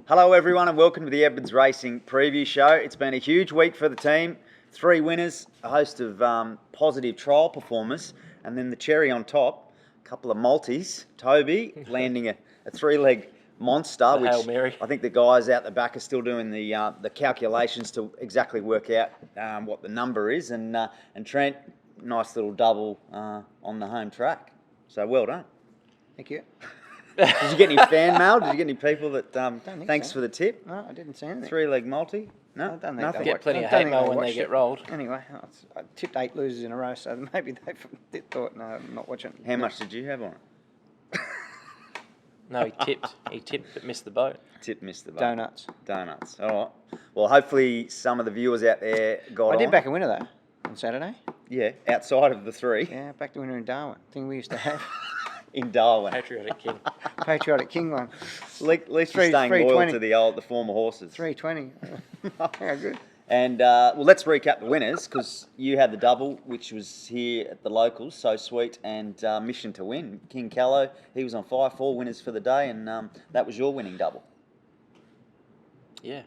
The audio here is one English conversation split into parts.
Hello everyone and welcome to the Edmonds Racing Preview Show. It's been a huge week for the team. 3 winners, a host of positive trial performers, and then the cherry on top, a couple of multis. Toby landing a 3-leg monster, which Hail Mary. I think the guys out the back are still doing the calculations to exactly work out what the number is. And Trent, nice little double on the home track. So well done. Thank you. Did you get any fan mail? Did you get any people that thanks so. for the tip? No, I didn't see anything. 3-leg multi? No, I don't think nothing. they Get plenty I of don't hate think mail they when they watched get it. rolled. Anyway, I tipped 8 losers in a row, so maybe they thought, no, I'm not watching. How much did you have on it? No, he tipped. He tipped but missed the boat. Tip missed the boat. Donuts. All right. Well, hopefully some of the viewers out there got I did on. back a winner though on Saturday. Yeah, outside of the 3 Yeah, backed a winner in Darwin. Thing we used to have. in Darwin. Patriotic King. Patriotic King one. At least you're staying loyal to the former horses. 320. Yeah, good. And well, let's recap the winners because you had the double, which was here at the locals, So Sweet and Mission to Win. King Callow, he was on fire, 4 winners for the day, and that was your winning double. Yeah.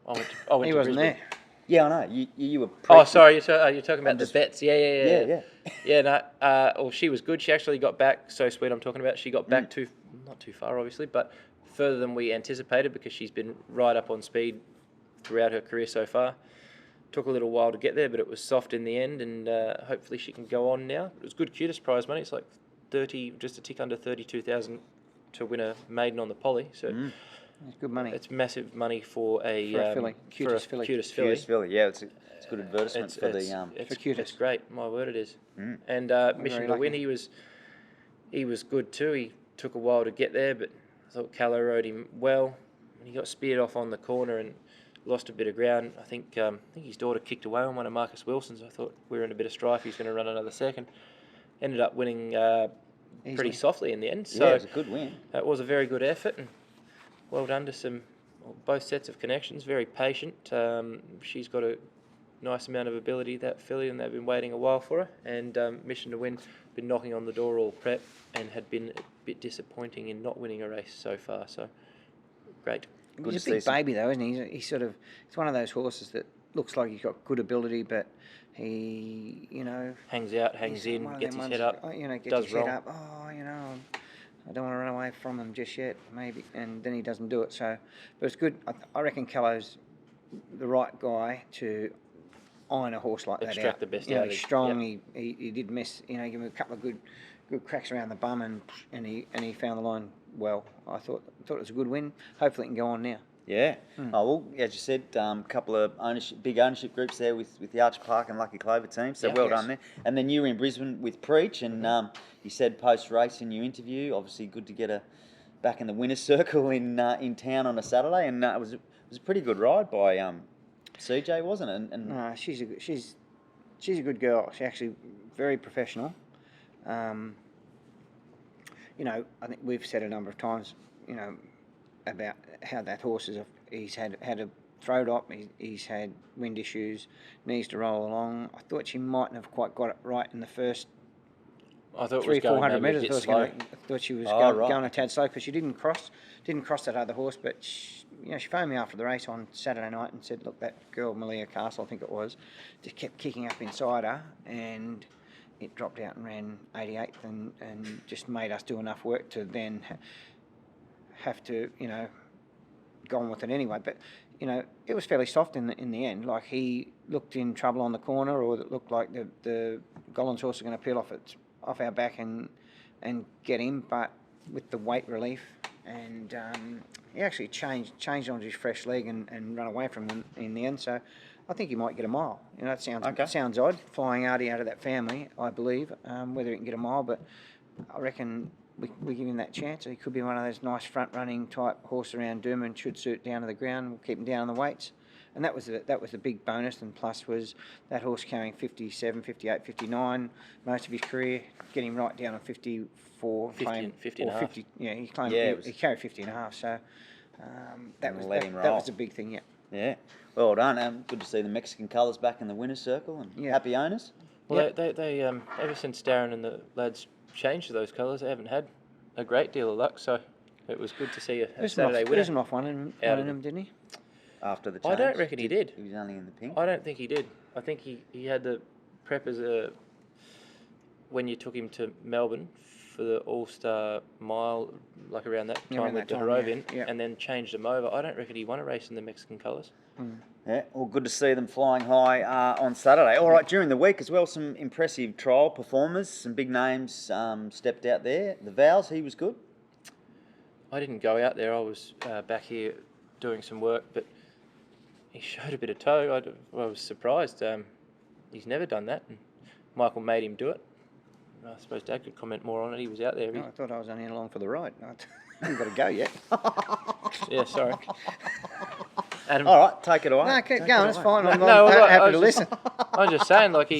I went to He wasn't Brisbane. there. Yeah, I know. You were. Oh, sorry. You're talking about the just- bets. Yeah. Yeah. Yeah, no. Well, she was good. She actually got back. So Sweet, I'm talking about. She got back not too far, obviously, but further than we anticipated because she's been right up on speed throughout her career so far. Took a little while to get there, but it was soft in the end, and hopefully she can go on now. It was good cutest prize money. It's like 30, just a tick under 32,000 to win a maiden on the poly. So It's good money. it's massive money for a filly. Cutest filly. Cutest filly. Cutest filly. Yeah, it's good advertisement for the. It's cutest. It's great. My word, it is. And Mission to lucky. Win, he was good too. He took a while to get there, but I thought Callow rode him well. He got speared off on the corner and lost a bit of ground. I think his daughter kicked away on one of Marcus Wilson's. I thought we were in a bit of strife. He's going to run another second. Ended up winning pretty softly in the end. So yeah, it was a good win. It was a very good effort, and well done to both sets of connections. Very patient. She's got a nice amount of ability, that filly, and they've been waiting a while for her. And Mission to Win, been knocking on the door all prep, and had been a bit disappointing in not winning a race so far. So great. He's a big baby though, isn't he? He's one of those horses that looks like he's got good ability, but he, hangs out, hangs in, gets his head up, gets does his wrong. head up. Oh, I don't want to run away from him just yet, maybe, and then he doesn't do it. So, but it's good. I reckon Callow's the right guy to iron a horse like that out. Extract the best out of He's him. strong. Yep. He did miss. Give him a couple of good cracks around the bum, and he found the line well. I thought it was a good win. Hopefully, it can go on now. Yeah. Oh, well, as you said, a couple of big ownership groups there with the Archer Park and Lucky Clover team. So well done there. And then you were in Brisbane with Preach, and you said post-race in your interview, obviously good to get back in the winner's circle in town on a Saturday, and it was a pretty good ride by CJ, wasn't it? And no, she's a good girl. She's actually very professional. I think we've said a number of times, about how that horse he's had a throat op, he's had wind issues, needs to roll along. I thought she mightn't have quite got it right in the first I thought 300-400 metres. I thought she was going a tad slow because she didn't cross that other horse. But she phoned me after the race on Saturday night and said, look, that girl Malia Castle, I think it was, just kept kicking up inside her, and it dropped out and ran 88th, and just made us do enough work to then have to, go on with it anyway. But, it was fairly soft in the end. Like, he looked in trouble on the corner, or it looked like the Gollins horse was going to peel off our back and get him, but with the weight relief, and he actually changed onto his fresh leg and run away from him in the end. So I think he might get a mile. It sounds odd, flying Artie out of that family, I believe, whether he can get a mile, but I reckon we give him that chance. He could be one of those nice front-running type horse around Doom, and should suit down to the ground. We'll keep him down on the weights. And that was the big bonus, and plus was that horse carrying 57, 58, 59 most of his career, getting right down on 54, 50 and a half. 50. Yeah, he claimed he carried 50 and a half. So that was a big thing. Yeah. Yeah. Well done. Good to see the Mexican colours back in the winner's circle and happy owners. Well, they ever since Darren and the lads changed to those colours, they haven't had a great deal of luck. So It was good to see a There's Saturday winner. an off one in them, didn't he? After the change? I don't reckon he did. He was only in the pink? I don't think he did. I think he had the prep as when you took him to Melbourne for the All-Star Mile, like around that time with the Harovian, and then changed him over. I don't reckon he won a race in the Mexican colours. Yeah, well, good to see them flying high on Saturday. All right, during the week as well, some impressive trial performers, some big names stepped out there. The Vows, he was good. I didn't go out there. I was back here doing some work, but he showed a bit of toe. I was surprised. He's never done that, and Michael made him do it. I suppose Dad could comment more on it. He was out there. No, I thought I was only along for the ride. I haven't got to go yet. Yeah, sorry. Adam. All right, take it away. No, keep going. It's fine. I'm happy to listen. I was just saying, like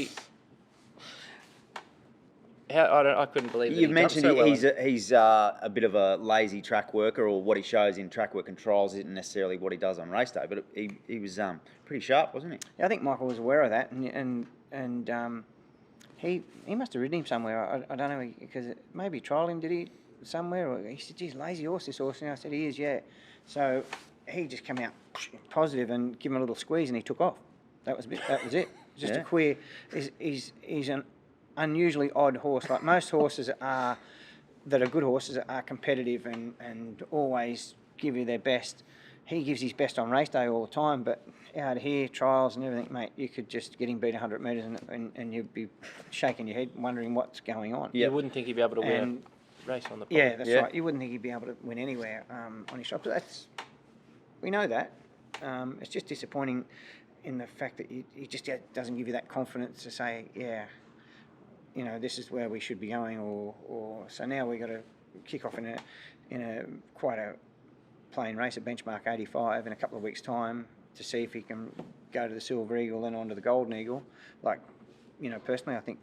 I couldn't believe that. You've mentioned so well he's a bit of a lazy track worker, or what he shows in track work and trials isn't necessarily what he does on race day. But he was pretty sharp, wasn't he? Yeah, I think Michael was aware of that, and he must have ridden him somewhere. I don't know, because maybe he trialled him. Did he somewhere? Or he said, "Geez, lazy horse, this horse." And I said, "He is, yeah." So he just came out positive and give him a little squeeze, and he took off. That was it. Just a queer. He's an unusually odd horse. Like most horses that are good horses are competitive and always give you their best. He gives his best on race day all the time, but out here, trials and everything, mate, you could just get him beat 100 metres and you'd be shaking your head, wondering what's going on. You wouldn't think he'd be able to win a race on the pole. Yeah, that's right. You wouldn't think he'd be able to win anywhere on his shop. We know that. It's just disappointing in the fact that he just doesn't give you that confidence to say, yeah, you know, this is where we should be going, or so now we've got to kick off in a quite a plain race at benchmark 85 in a couple of weeks' time to see if he can go to the Silver Eagle and on to the Golden Eagle. Like, you know, personally, I think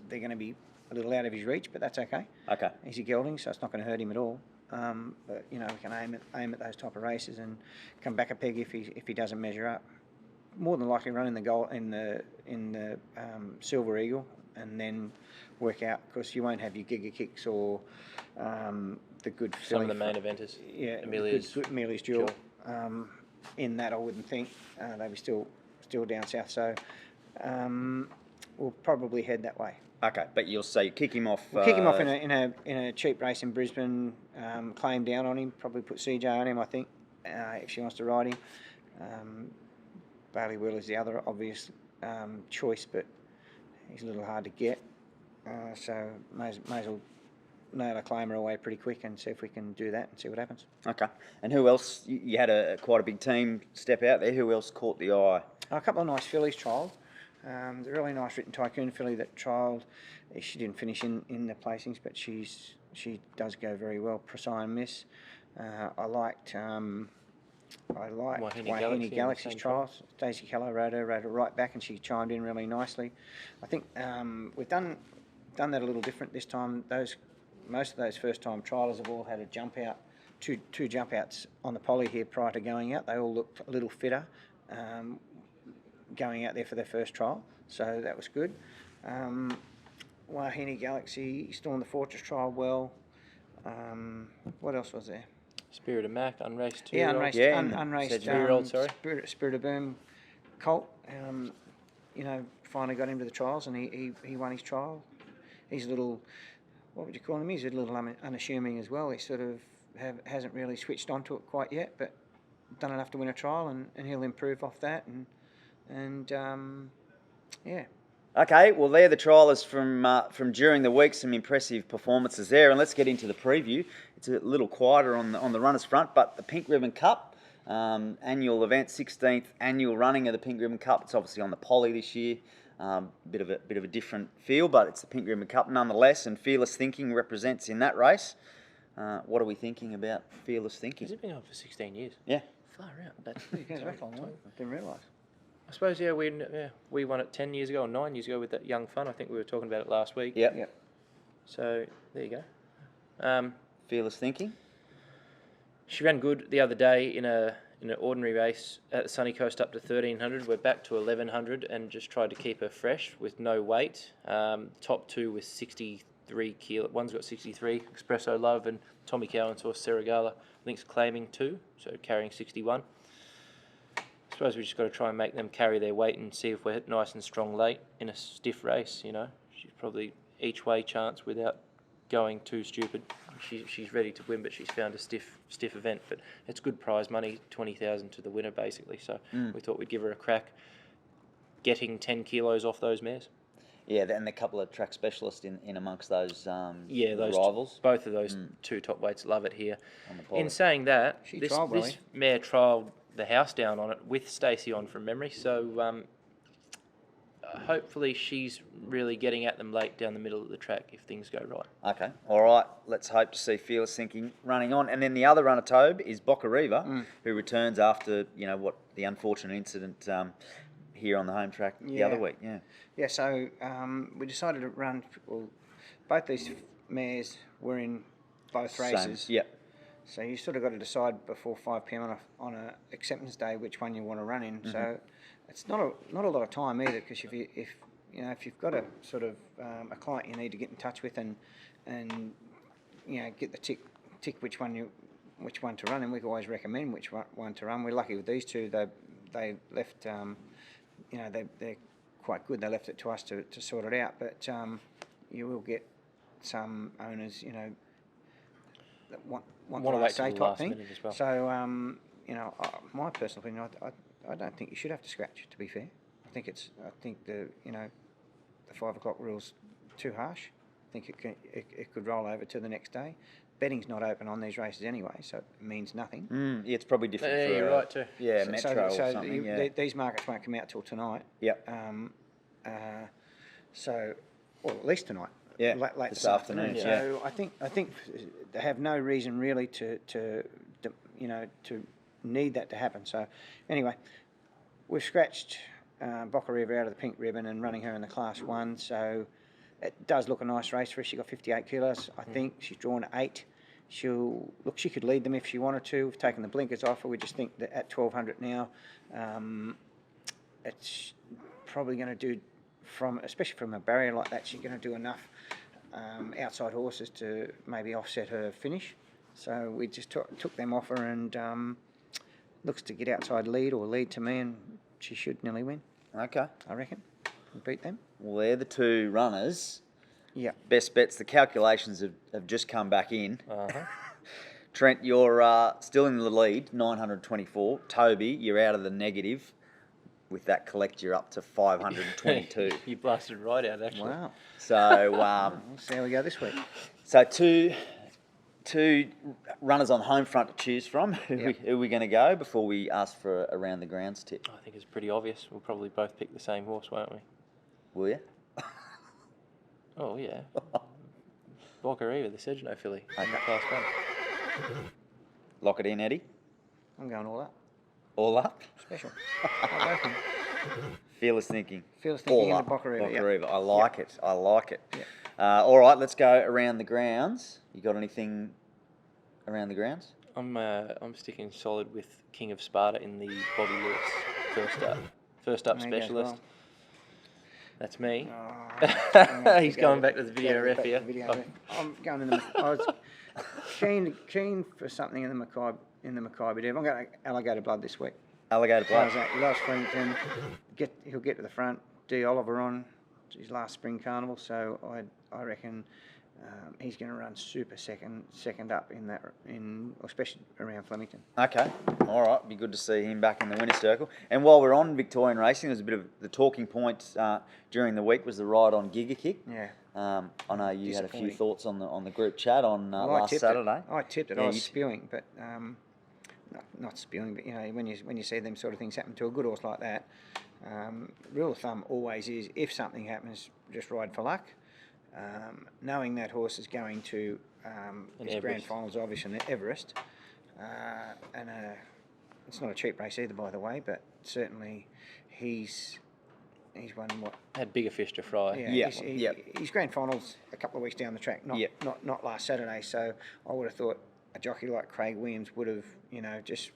they're going to be a little out of his reach, but that's okay. Okay. He's a gelding, so it's not going to hurt him at all. But you know, we can aim at those type of races and come back a peg if he doesn't measure up. More than likely run in the Silver Eagle, and then work out, because you won't have your Giga Kicks or the good some of the main eventers. Yeah, Amelia's Jewel. In that, I wouldn't think they were still down south. So we'll probably head that way. Okay, but you'll say kick him off. We'll kick him off in a cheap race in Brisbane. Claim down on him. Probably put CJ on him, I think, if she wants to ride him. Bailey Wheel is the other obvious choice, but he's a little hard to get. So may as well nail a claimer away pretty quick and see if we can do that and see what happens. Okay. And who else? You had quite a big team step out there. Who else caught the eye? A couple of nice fillies trialled. The really nice written Tycoon filly that trialled. She didn't finish in the placings, but she does go very well. Precise Miss. I liked Wahine Galaxy's trials. Daisy Keller rode her right back, and she chimed in really nicely. I think we've done that a little different this time. Most of those first time triallers have all had a jump out, two jump outs on the poly here prior to going out. They all looked a little fitter going out there for their first trial, so that was good. Wahine Galaxy still in the Fortress trial well. What else was there? Spirit of Mac, unraced 2. Yeah, unraced 2-year-old, sorry. Spirit of Boom colt. You know, finally got him to the trials, and he won his trial. He's a little, what would you call him? He's a little unassuming as well. He sort of hasn't really switched onto it quite yet, but done enough to win a trial, and he'll improve off that. And yeah. Okay, well, they're the triallers from during the week. Some impressive performances there, and let's get into the preview. It's a little quieter on the runners' front, but the Pink Ribbon Cup annual event, 16th annual running of the Pink Ribbon Cup. It's obviously on the poly this year. Bit of a different feel, but it's the Pink Ribbon Cup nonetheless. And Fearless Thinking represents in that race. What are we thinking about Fearless Thinking? Has it been on for 16 years? Yeah. Far out. That's back long, I didn't realise. I suppose, we won it 10 years ago or 9 years ago with that Young Fun. I think we were talking about it last week. Yep. So, there you go. Fearless Thinking. She ran good the other day in an ordinary race at the Sunny Coast up to 1300. We're back to 1100 and just tried to keep her fresh with no weight. Top 2 was 63 63 kilo. One's got 63. Espresso Love and Tommy Cowan's horse Serigala. I think's claiming 2, so carrying 61. I suppose we just got to try and make them carry their weight and see if we're nice and strong late in a stiff race. You know, she's probably each way chance without going too stupid. She's ready to win, but she's found a stiff event. But it's good prize money, 20,000 to the winner basically. So we thought we'd give her a crack, getting 10 kilos off those mares. Yeah, and a couple of track specialists in amongst those those rivals. Both of those 2 top weights love it here. On the poly. In saying that, She this trialled well, mare trialled the house down on it with Stacey on from memory. So hopefully she's really getting at them late down the middle of the track if things go right. Okay, all right. Let's hope to see Fearless Thinking running on. And then the other runner, Tobe, is Boca Riva, who returns after, the unfortunate incident here on the home track the other week. Yeah, so we decided to run, both these mares were in both races. Yeah. So you sort of got to decide before 5 p.m. on a acceptance day which one you want to run in. Mm-hmm. So it's not a lot of time either, because if you've got a sort of a client you need to get in touch with and get the tick which one to run, and we can always recommend which one to run. We're lucky with these two. They left they're quite good. They left it to us to sort it out, but you will get some owners that want the last say type thing. Well. So my personal opinion, I don't think you should have to scratch. To be fair, I think the 5 o'clock rule's too harsh. I think it could roll over to the next day. Betting's not open on these races anyway, so it means nothing. Yeah, it's probably different. Yeah, you're right too. Yeah, Metro or something. These markets won't come out till tonight. Yep. Or at least tonight. Yeah. Late this afternoon. Yeah. So I think they have no reason really to need that to happen. So anyway, we've scratched Boca Riva out of the pink ribbon and running her in the Class 1. So it does look a nice race for her. She got 58 kilos. I think she's drawn 8. She could lead them if she wanted to. We've taken the blinkers off her. We just think that at 1,200 now, it's probably going to do, especially from a barrier like that, she's going to do enough outside horses to maybe offset her finish. So we just took them off her, and looks to get outside lead or lead to me, and she should nearly win. Okay. I reckon. We'll beat them. Well, they're the 2 runners. Yeah. Best bets. The calculations have just come back in. Uh-huh. Trent, you're still in the lead, 924. Toby, you're out of the negative. With that collect, you're up to 522. You blasted right out, actually. Wow. So we'll see how we go this week. So two runners on home front to choose from. Who are we going to go before we ask for a round the grounds tip? I think it's pretty obvious. We'll probably both pick the same horse, won't we? Will you? Oh, yeah. Boca Riva, the Sedgeno filly. Okay. Class 1. Lock it in, Eddie. I'm going all up. All up? Special. I'll go Fearless Thinking. Fearless Thinking All in the Boca Riva. Boca Riva. I like it. I like it. Yeah. All right, let's go around the grounds. You got anything around the grounds? I'm sticking solid with King of Sparta in the Bobby Lewis first up specialist. Well. That's me. Oh, He's going back to the video ref here. I'm going in the. I was keen for something in the Mackay Dev. I'm going to Alligator Blood this week. Alligator Blood. How's that? He loves Flemington. He'll get to the front. D. Oliver on his last spring carnival, so I reckon he's going to run super second up especially around Flemington. Okay, all right. Be good to see him back in the winner's circle. And while we're on Victorian racing, there's a bit of the talking point during the week was the ride on Giga Kick. Yeah. I know you had a few thoughts on the group chat on last Saturday. I tipped it. I was spewing, but not spewing. But when you see them sort of things happen to a good horse like that, rule of thumb always is if something happens, just ride for luck. Knowing that horse is going to his grand finals, obviously, in Everest, and it's not a cheap race either, by the way, but certainly he's won what? Had bigger fish to fry. His grand finals a couple of weeks down the track, not last Saturday. So I would have thought a jockey like Craig Williams would have, just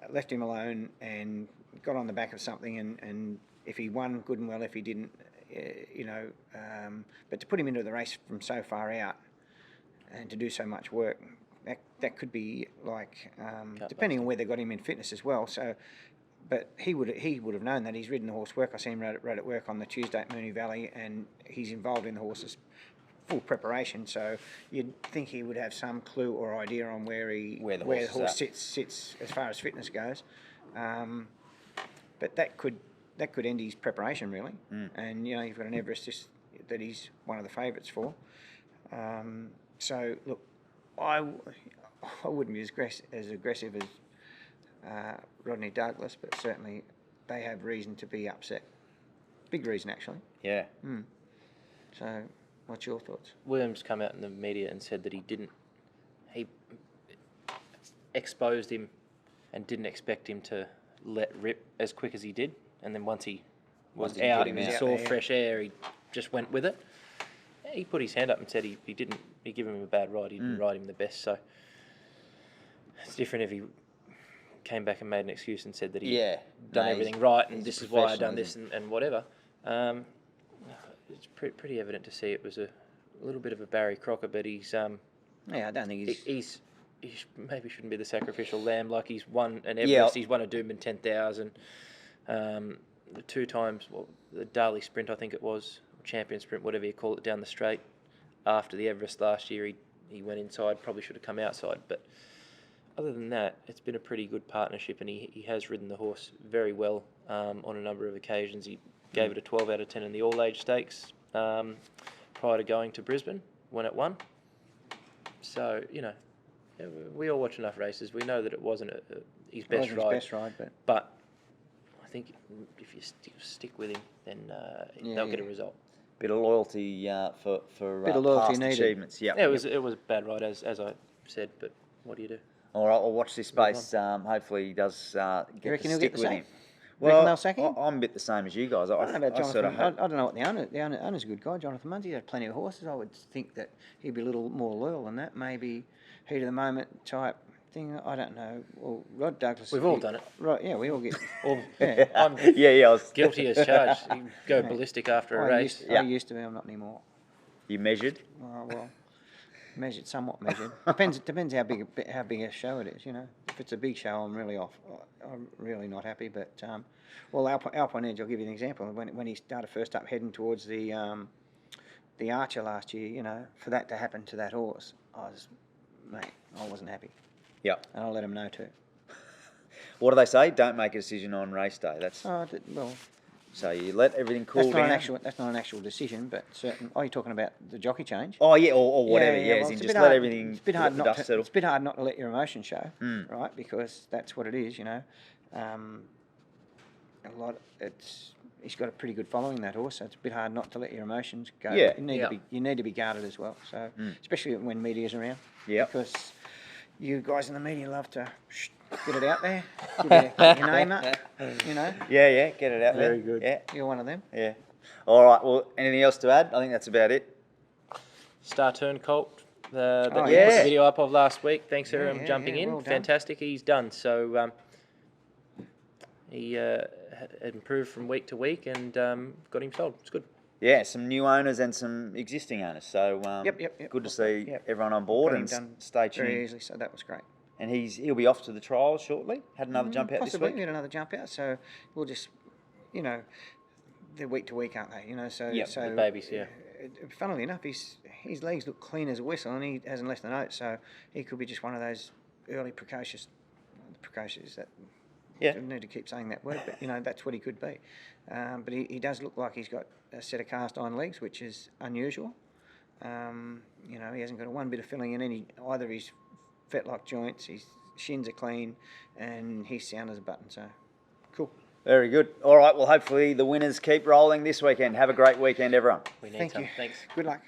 left him alone and got on the back of something, and if he won, good and well. If he didn't, but to put him into the race from so far out and to do so much work, that could be like, depending on where they got him in fitness as well. So, but he would have known that. He's ridden the horse work. I seen him ride at work on the Tuesday at Moonee Valley, and he's involved in the horse's full preparation. So you'd think he would have some clue or idea on where the horse sits as far as fitness goes. But that could end his preparation really. And you've got an Everest that he's one of the favourites for. So look, I wouldn't be as aggressive as Rodney Douglas, but certainly they have reason to be upset. Big reason, actually. Yeah. So, what's your thoughts? Williams come out in the media and said that he exposed him and didn't expect him to let rip as quick as he did. And then once he was out and he saw fresh air, he just went with it. He put his hand up and said he gave him a bad ride. He didn't ride him the best. So it's different if he came back and made an excuse and said that he done everything right and this is why I done this and whatever. It's pretty evident to see it was a little bit of a Barry Crocker, but he's I don't think he maybe shouldn't be the sacrificial lamb. Like he's won an Everest, he's won a Doomben 10,000, the 2 times, the Darley Sprint I think it was, Champion Sprint, whatever you call it, down the straight. After the Everest last year, he went inside, probably should have come outside, but other than that, it's been a pretty good partnership, and he has ridden the horse very well on a number of occasions. He gave it a 12 out of 10 in the All-Age Stakes prior to going to Brisbane when it won. So, we all watch enough races. We know that it wasn't his best ride. But I think if you stick with him, then they'll get a result. Bit of loyalty for bit of loyalty past needed. achievements. Yeah, it was a bad ride, as I said, but what do you do? All right, I'll watch this space. Hopefully he does get to stick with him. Well, they'll sack him? I'm a bit the same as you guys. I don't know about Jonathan. I don't know what the owner's a good guy, Jonathan Munns. He's had plenty of horses. I would think that he'd be a little more loyal than that. Maybe heat of the moment type thing. I don't know. Well, Rod Douglas. We've all done it. Right, yeah, we all get. I'm I was guilty as charged. You go ballistic after a race. I used to be. I'm not anymore. You measured? Well, measured, somewhat measured. Depends how big a show it is. If it's a big show, I'm really off. I'm really not happy. But Alpine Edge, I'll give you an example. When he started first up heading towards the Archer last year, for that to happen to that horse, I wasn't happy. Yeah. And I'll let him know too. What do they say? Don't make a decision on race day. That's well. So you let everything cool down. That's not an actual decision, but certain. Oh, you're talking about the jockey change? Oh yeah, or whatever. Yeah, well, just let everything. It's a bit hard let the dust settle. It's a bit hard not to let your emotions show, right? Because that's what it is, he's got a pretty good following, that horse, so it's a bit hard not to let your emotions go. Yeah. You need to be guarded as well. So especially when media's around. Yeah. Because you guys in the media love to get it out there, get your name up, Yeah, get it out there. Very good. Yeah. You're one of them. Yeah. All right. Well, anything else to add? I think that's about it. Star Turn Colt. That we put yeah. the video up of last week. Thanks for him jumping in. Well done. Fantastic. He's done. So he had improved from week to week and got him sold. It's good. Yeah, some new owners and some existing owners. So Yep. good to see everyone on board and stay tuned. Very easily, so that was great. And he'll be off to the trials shortly. Had another jump out Possibly, this week. Had another jump out. So we'll just, they're week to week, aren't they? So the babies, yeah. Funnily enough, his legs look clean as a whistle, and he hasn't left a note. So he could be just one of those early precocious that. Yeah. Don't need to keep saying that word, but that's what he could be. But he does look like he's got a set of cast iron legs, which is unusual. He hasn't got one bit of filling in either his fetlock joints, his shins are clean, and he's sound as a button. So, cool. Very good. All right. Well, hopefully the winners keep rolling this weekend. Have a great weekend, everyone. We need some. You. Thanks. Good luck.